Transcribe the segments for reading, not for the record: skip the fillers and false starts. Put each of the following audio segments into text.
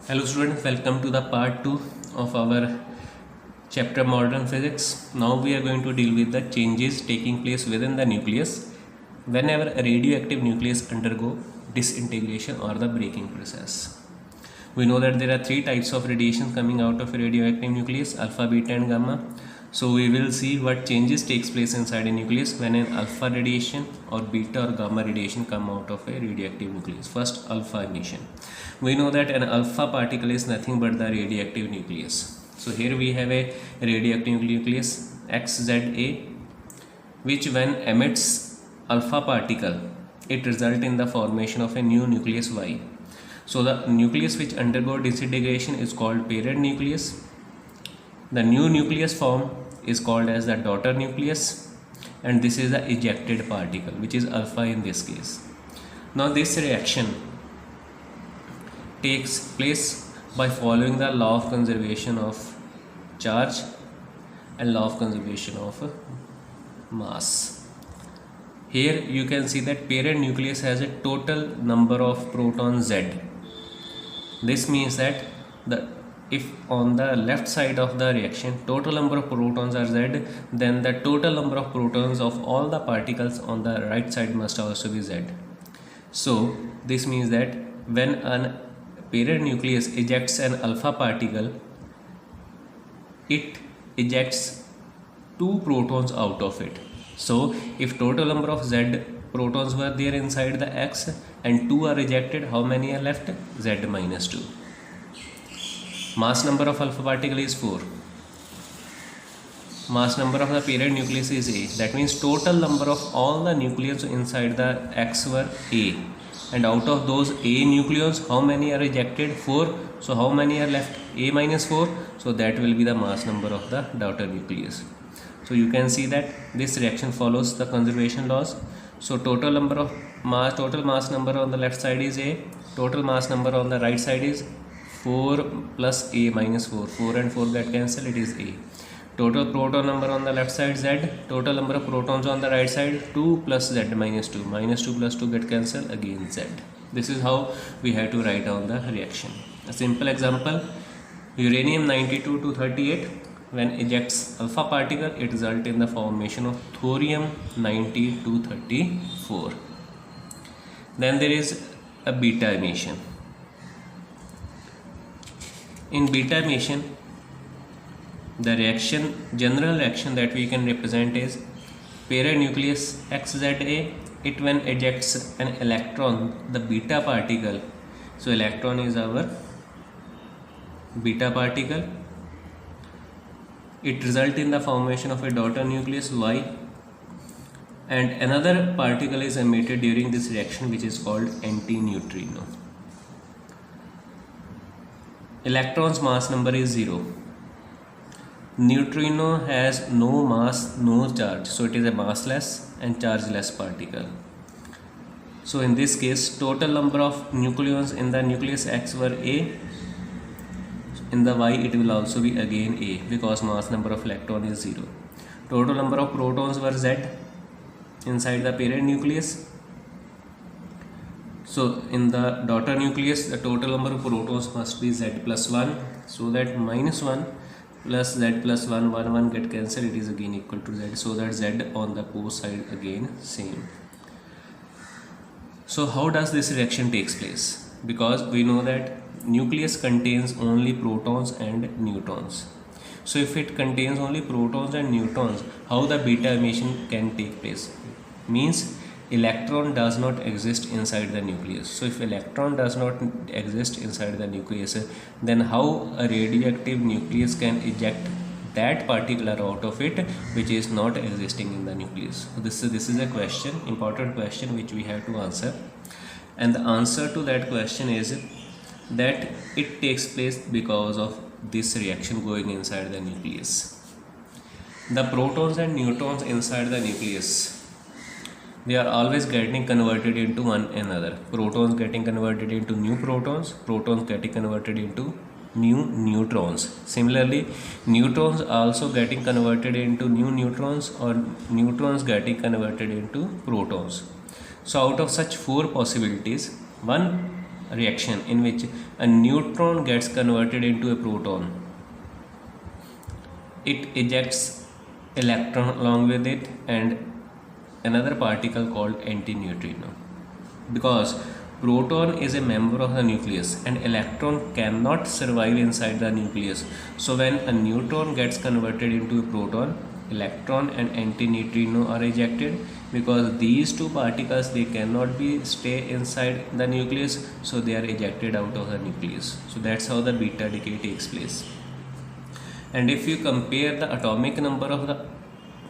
Hello students, welcome to the part 2 of our chapter Modern Physics. Now we are going to deal with the changes taking place within the nucleus whenever a radioactive nucleus undergo disintegration or the breaking process. We know that there are three types of radiation coming out of a radioactive nucleus, alpha, beta and gamma. So we will see what changes takes place inside a nucleus when an alpha radiation or beta or gamma radiation come out of a radioactive nucleus. First, alpha emission. We know that an alpha particle is nothing but the radioactive nucleus. So here we have a radioactive nucleus XZA, which when emits alpha particle, it results in the formation of a new nucleus Y. So the nucleus which undergo disintegration is called parent nucleus. The new nucleus form is called as the daughter nucleus, and this is the ejected particle, which is alpha in this case. Now this reaction takes place by following the law of conservation of charge and law of conservation of mass. Here you can see that parent nucleus has a total number of protons Z. This means that if on the left side of the reaction total number of protons are Z, then the total number of protons of all the particles on the right side must also be Z. So this means that when an parent nucleus ejects an alpha particle, it ejects 2 protons out of it. So if total number of Z protons were there inside the X and 2 are ejected, how many are left? Z minus 2. Mass number of alpha particle is 4. Mass number of the parent nucleus is A. That means total number of all the nucleons inside the X were A. And out of those A nucleons, how many are ejected? 4. So how many are left? A minus 4. So that will be the mass number of the daughter nucleus. So you can see that this reaction follows the conservation laws. So total mass number on the left side is A. Total mass number on the right side is 4 plus A minus 4. 4 and 4 get cancelled, it is A. Total proton number on the left side Z. Total number of protons on the right side 2 plus Z minus 2. Minus 2 plus 2 get cancelled, again Z. This is how we have to write down the reaction. A simple example, uranium 92-238 when ejects alpha particle, it results in the formation of thorium 90-234. Then there is a beta emission. In beta emission, the general reaction that we can represent is parent nucleus XZA. It when ejects an electron, the beta particle. So electron is our beta particle. It results in the formation of a daughter nucleus Y, and another particle is emitted during this reaction, which is called antineutrino. Electron's mass number is 0. Neutrino has no mass, no charge, so it is a massless and chargeless particle. So in this case, total number of nucleons in the nucleus X were A. In the Y it will also be again A, because mass number of electron is 0. Total number of protons were Z inside the parent nucleus. So in the daughter nucleus, the total number of protons must be Z plus 1. So that minus 1 plus Z plus 1, 1 get cancelled, it is again equal to Z. So that Z on the both side again same. So how does this reaction takes place? Because we know that nucleus contains only protons and neutrons. So if it contains only protons and neutrons, how the beta emission can take place? Means electron does not exist inside the nucleus. So if electron does not exist inside the nucleus, then how a radioactive nucleus can eject that particle out of it which is not existing in the nucleus? So this is a question, important question, which we have to answer. And the answer to that question is that it takes place because of this reaction going inside the nucleus. The protons and neutrons inside the nucleus, they are always getting converted into one another. Protons getting converted into new protons, protons getting converted into new neutrons. Similarly, neutrons also getting converted into new neutrons, or neutrons getting converted into protons. So out of such 4 possibilities, one reaction in which a neutron gets converted into a proton. It ejects electron along with it and another particle called antineutrino. Because proton is a member of the nucleus and electron cannot survive inside the nucleus. So when a neutron gets converted into a proton, electron and antineutrino are ejected. Because these two particles, they cannot be stay inside the nucleus, so they are ejected out of the nucleus. So that's how the beta decay takes place. And if you compare the atomic number of the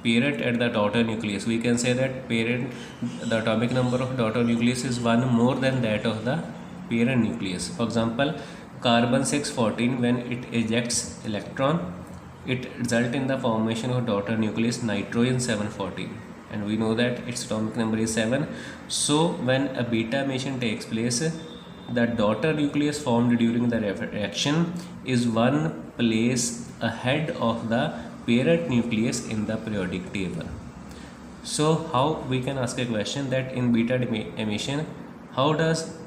parent at the daughter nucleus, we can say that the atomic number of daughter nucleus is one more than that of the parent nucleus. For example, carbon 614, when it ejects electron, it results in the formation of daughter nucleus nitrogen 714, and we know that its atomic number is 7. So when a beta emission takes place, the daughter nucleus formed during the reaction is one place ahead of the parent nucleus in the periodic table. So how we can ask a question that in beta emission, how does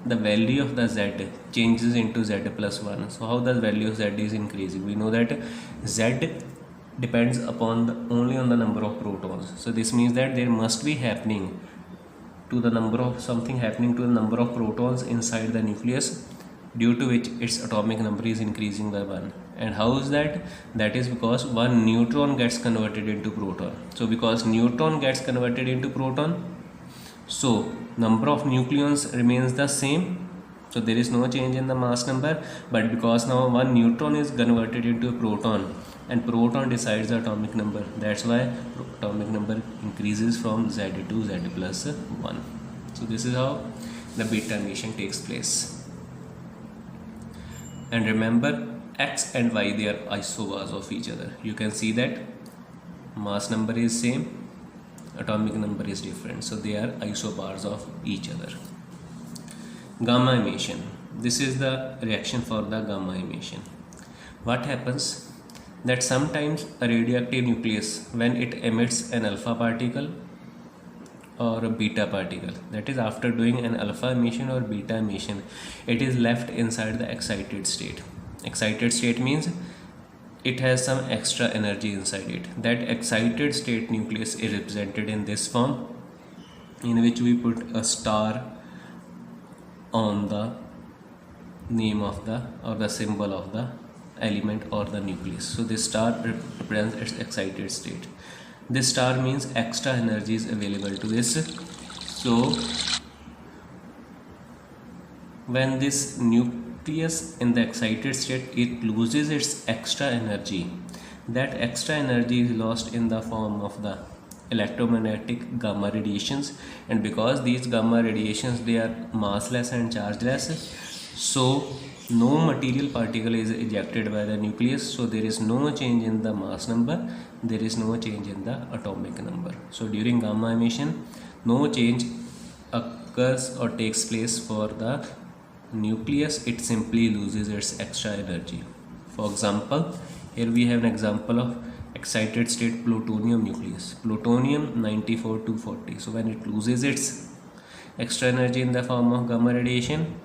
the value of the Z changes into Z plus 1? So how the value of Z is increasing? We know that Z depends upon only on the number of protons. So this means that there must be happening to the number of something happening to the number of protons inside the nucleus, due to which its atomic number is increasing by 1. And how is that? That is because one neutron gets converted into proton. So because neutron gets converted into proton, so number of nucleons remains the same, so there is no change in the mass number. But because now one neutron is converted into a proton and proton decides the atomic number, that's why atomic number increases from Z to Z plus 1. So this is how the beta emission takes place. And remember, X and Y, they are isobars of each other. You can see that mass number is same, atomic number is different, so they are isobars of each other. Gamma emission. This is the reaction for the gamma emission. What happens that sometimes a radioactive nucleus, when it emits an alpha particle or a beta particle, that is after doing an alpha emission or beta emission, it is left inside the excited state. Excited state means it has some extra energy inside it. That excited state nucleus is represented in this form, in which we put a star on the name of the or the symbol of the element or the nucleus. So this star represents its excited state. This star means extra energy is available to this. So when this nucleus in the excited state, it loses its extra energy. That extra energy is lost in the form of the electromagnetic gamma radiations, and because these gamma radiations, they are massless and chargeless, so no material particle is ejected by the nucleus, so there is no change in the mass number, there is no change in the atomic number. So during gamma emission, no change occurs or takes place for the nucleus, it simply loses its extra energy. For example, here we have an example of excited state plutonium nucleus, plutonium 94-240. So when it loses its extra energy in the form of gamma radiation,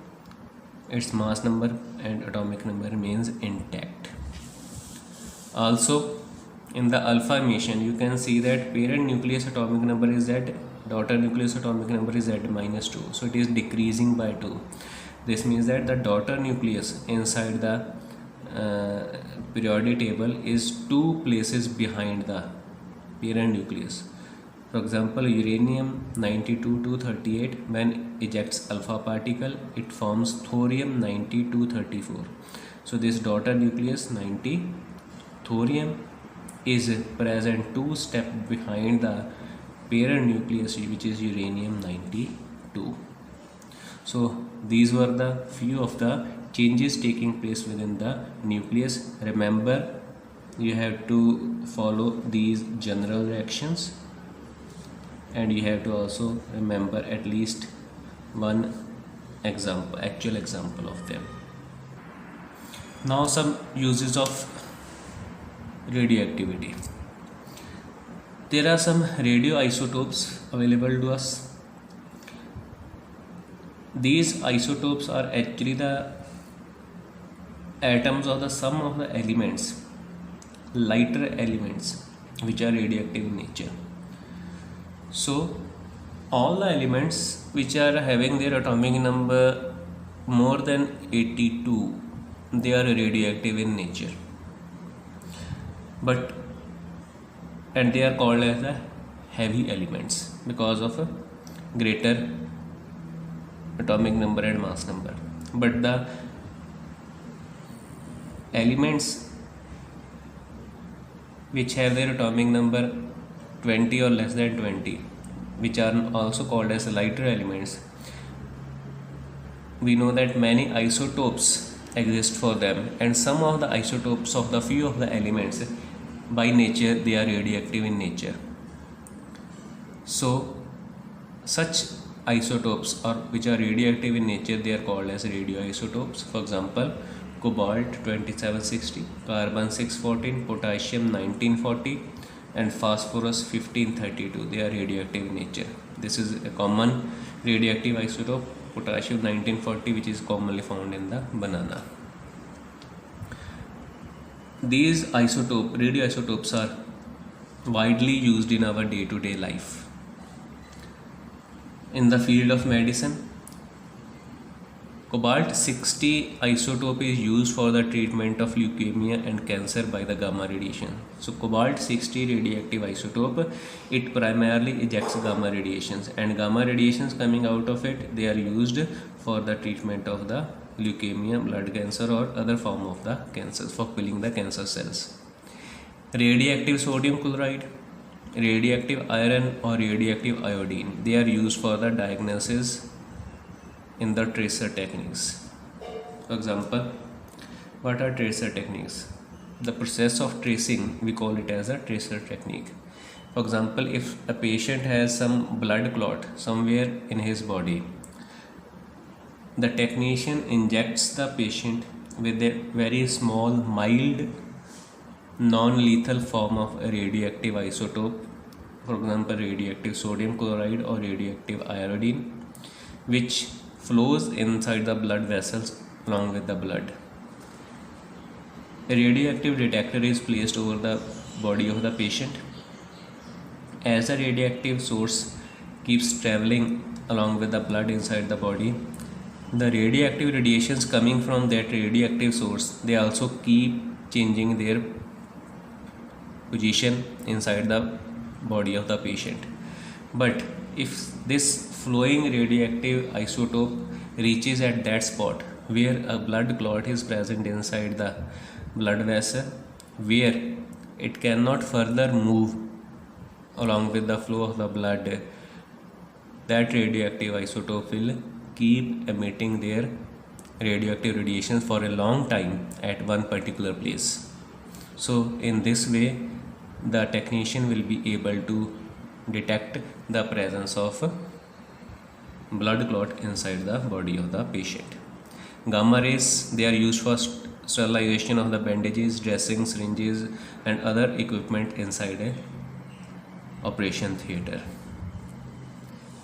its mass number and atomic number remains intact. Also in the alpha emission, you can see that parent nucleus atomic number is Z, daughter nucleus atomic number is Z minus 2, so it is decreasing by 2. This means that the daughter nucleus inside the periodic table is 2 places behind the parent nucleus. For example, uranium 92-238, when ejects alpha particle, it forms thorium 90-234. So this daughter nucleus 90 thorium is present 2 steps behind the parent nucleus, which is uranium 92. So these were the few of the changes taking place within the nucleus. Remember, you have to follow these general reactions, and you have to also remember at least one example, actual example of them. Now some uses of radioactivity. There are some radioisotopes available to us. These isotopes are actually the atoms or the sum of the elements, lighter elements, which are radioactive in nature. So all the elements which are having their atomic number more than 82, they are radioactive in nature, and they are called as the heavy elements because of a greater atomic number and mass number. But the elements which have their atomic number 20 or less than 20, which are also called as lighter elements, we know that many isotopes exist for them, and some of the isotopes of the few of the elements by nature they are radioactive in nature. So such isotopes or which are radioactive in nature, they are called as radioisotopes. For example, cobalt 2760, carbon 614, potassium 1940 and phosphorus 1532, they are radioactive in nature. This is a common radioactive isotope, potassium 1940, which is commonly found in the banana. These radioisotopes are widely used in our day-to-day life. In the field of medicine, cobalt 60 isotope is used for the treatment of leukemia and cancer by the gamma radiation. So cobalt 60 radioactive isotope, it primarily ejects gamma radiations, and gamma radiations coming out of it, they are used for the treatment of the leukemia, blood cancer or other form of the cancers, for killing the cancer cells. Radioactive sodium chloride, radioactive iron or radioactive iodine, they are used for the diagnosis in the tracer techniques. For example, what are tracer techniques? The process of tracing, we call it as a tracer technique. For example, if a patient has some blood clot somewhere in his body, the technician injects the patient with a very small, mild, non-lethal form of a radioactive isotope, for example radioactive sodium chloride or radioactive iodine, which flows inside the blood vessels along with the blood. A radioactive detector is placed over the body of the patient. As the radioactive source keeps traveling along with the blood inside the body, the radioactive radiations coming from that radioactive source, they also keep changing their position inside the body of the patient. But if this flowing radioactive isotope reaches at that spot where a blood clot is present inside the blood vessel, where it cannot further move along with the flow of the blood, that radioactive isotope will keep emitting their radioactive radiations for a long time at one particular place. So in this way, the technician will be able to detect the presence of blood clot inside the body of the patient. Gamma rays, they are used for sterilization of the bandages, dressing, syringes and other equipment inside a operation theater.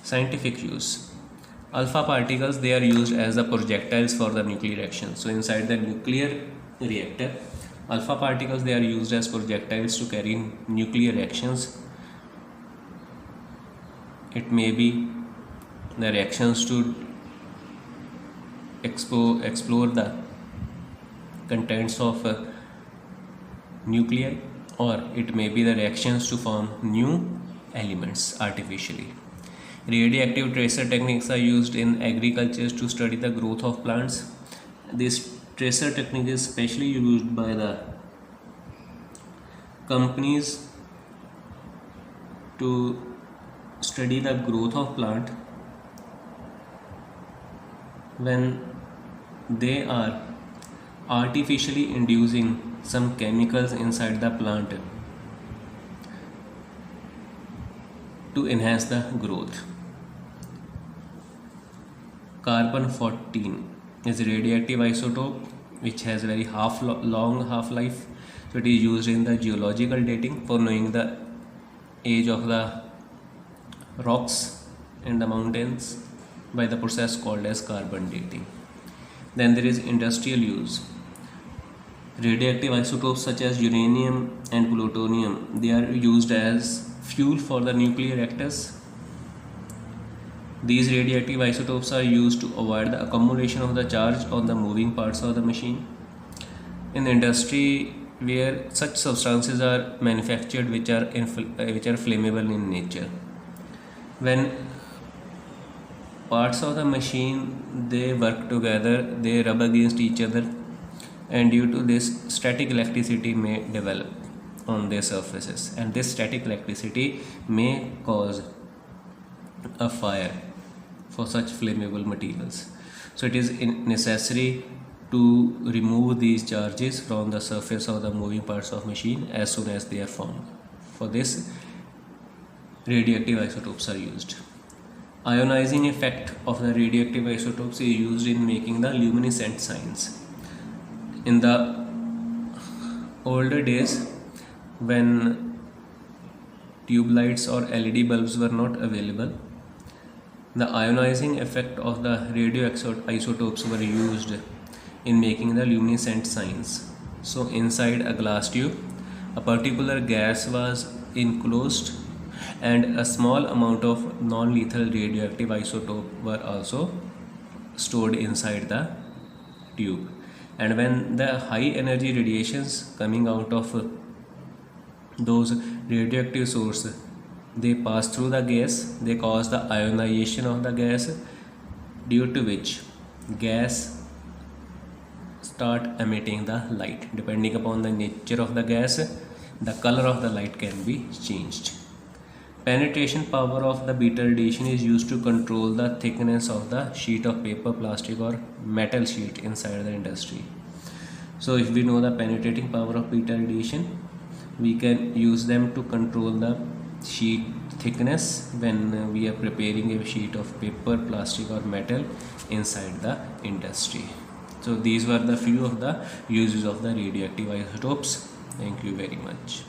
Scientific use. Alpha particles, they are used as the projectiles for the nuclear reaction. So inside the nuclear reactor, alpha particles, they are used as projectiles to carry nuclear reactions. It may be the reactions to explore the contents of nuclei, or it may be the reactions to form new elements artificially. Radioactive tracer techniques are used in agriculture to study the growth of plants. This tracer technique is specially used by the companies to study the growth of plant when they are artificially inducing some chemicals inside the plant to enhance the growth. Carbon 14 is a radioactive isotope which has very long half-life. So it is used in the geological dating for knowing the age of the rocks in the mountains. by the process called as carbon dating. Then there is industrial use. Radioactive isotopes such as uranium and plutonium, they are used as fuel for the nuclear reactors. These radioactive isotopes are used to avoid the accumulation of the charge on the moving parts of the machine. In the industry where such substances are manufactured which are flammable in nature, when parts of the machine they work together, they rub against each other, and due to this static electricity may develop on their surfaces, and this static electricity may cause a fire for such flammable materials. So it is necessary to remove these charges from the surface of the moving parts of machine as soon as they are formed. For this, radioactive isotopes are used. Ionizing effect of the radioactive isotopes is used in making the luminescent signs. In the older days, when tube lights or LED bulbs were not available, the ionizing effect of the radioactive isotopes were used in making the luminescent signs. So inside a glass tube, a particular gas was enclosed and a small amount of non-lethal radioactive isotope were also stored inside the tube. And when the high energy radiations coming out of those radioactive sources, they pass through the gas, they cause the ionization of the gas, due to which gas start emitting the light. Depending upon the nature of the gas, the color of the light can be changed. Penetration power of the beta radiation is used to control the thickness of the sheet of paper, plastic or metal sheet inside the industry. So if we know the penetrating power of beta radiation, we can use them to control the sheet thickness when we are preparing a sheet of paper, plastic or metal inside the industry. So these were the few of the uses of the radioactive isotopes. Thank you very much.